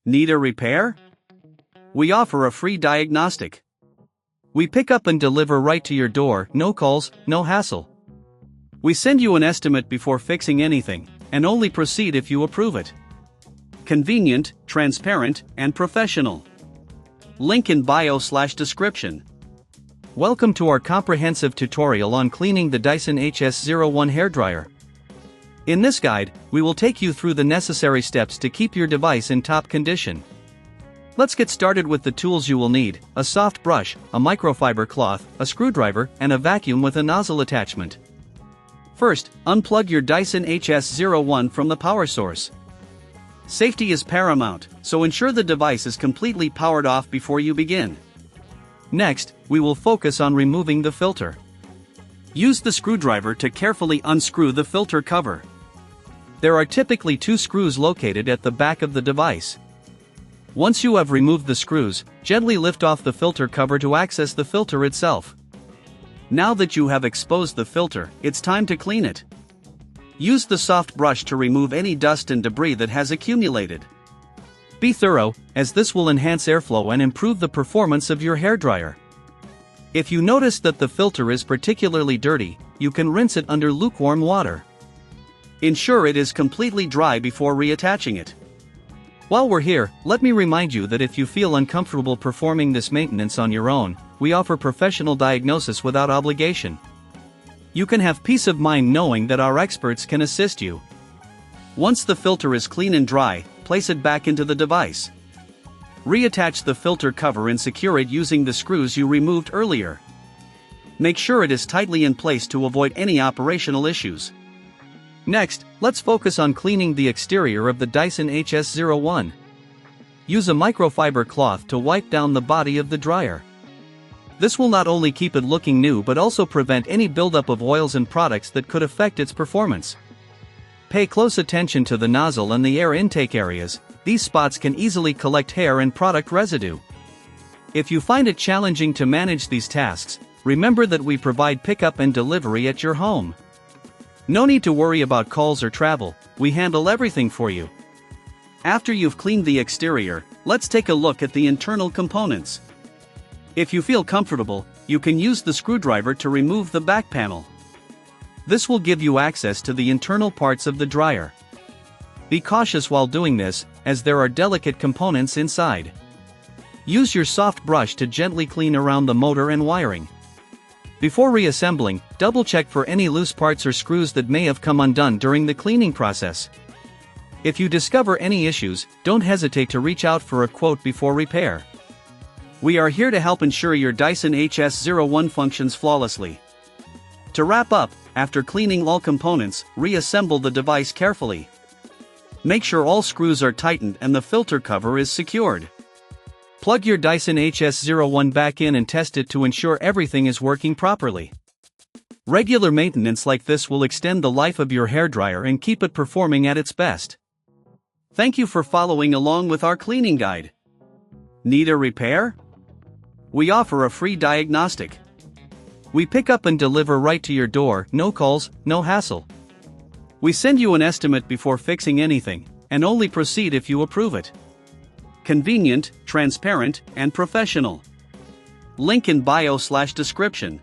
Need a repair? We offer a free diagnostic. We pick up and deliver right to your door, no calls, no hassle. We send you an estimate before fixing anything, and only proceed if you approve it. Convenient, transparent, and professional. Link in bio/description. Welcome to our comprehensive tutorial on cleaning the Dyson HS01 hairdryer. In this guide, we will take you through the necessary steps to keep your device in top condition. Let's get started with the tools you will need: a soft brush, a microfiber cloth, a screwdriver, and a vacuum with a nozzle attachment. First, unplug your Dyson HS01 from the power source. Safety is paramount, so ensure the device is completely powered off before you begin. Next, we will focus on removing the filter. Use the screwdriver to carefully unscrew the filter cover. There are typically 2 screws located at the back of the device. Once you have removed the screws, gently lift off the filter cover to access the filter itself. Now that you have exposed the filter, it's time to clean it. Use the soft brush to remove any dust and debris that has accumulated. Be thorough, as this will enhance airflow and improve the performance of your hairdryer. If you notice that the filter is particularly dirty, you can rinse it under lukewarm water. Ensure it is completely dry before reattaching it. While we're here, let me remind you that if you feel uncomfortable performing this maintenance on your own, we offer professional diagnosis without obligation. You can have peace of mind knowing that our experts can assist you. Once the filter is clean and dry, place it back into the device. Reattach the filter cover and secure it using the screws you removed earlier. Make sure it is tightly in place to avoid any operational issues. Next, let's focus on cleaning the exterior of the Dyson HS01. Use a microfiber cloth to wipe down the body of the dryer. This will not only keep it looking new but also prevent any buildup of oils and products that could affect its performance. Pay close attention to the nozzle and the air intake areas. These spots can easily collect hair and product residue. If you find it challenging to manage these tasks, remember that we provide pickup and delivery at your home. No need to worry about calls or travel, we handle everything for you. After you've cleaned the exterior, let's take a look at the internal components. If you feel comfortable, you can use the screwdriver to remove the back panel. This will give you access to the internal parts of the dryer. Be cautious while doing this, as there are delicate components inside. Use your soft brush to gently clean around the motor and wiring. Before reassembling, double-check for any loose parts or screws that may have come undone during the cleaning process. If you discover any issues, don't hesitate to reach out for a quote before repair. We are here to help ensure your Dyson HS01 functions flawlessly. To wrap up, after cleaning all components, reassemble the device carefully. Make sure all screws are tightened and the filter cover is secured. Plug your Dyson HS01 back in and test it to ensure everything is working properly. Regular maintenance like this will extend the life of your hairdryer and keep it performing at its best. Thank you for following along with our cleaning guide. Need a repair? We offer a free diagnostic. We pick up and deliver right to your door, no calls, no hassle. We send you an estimate before fixing anything, and only proceed if you approve it. Convenient, transparent, and professional. Link in bio/description.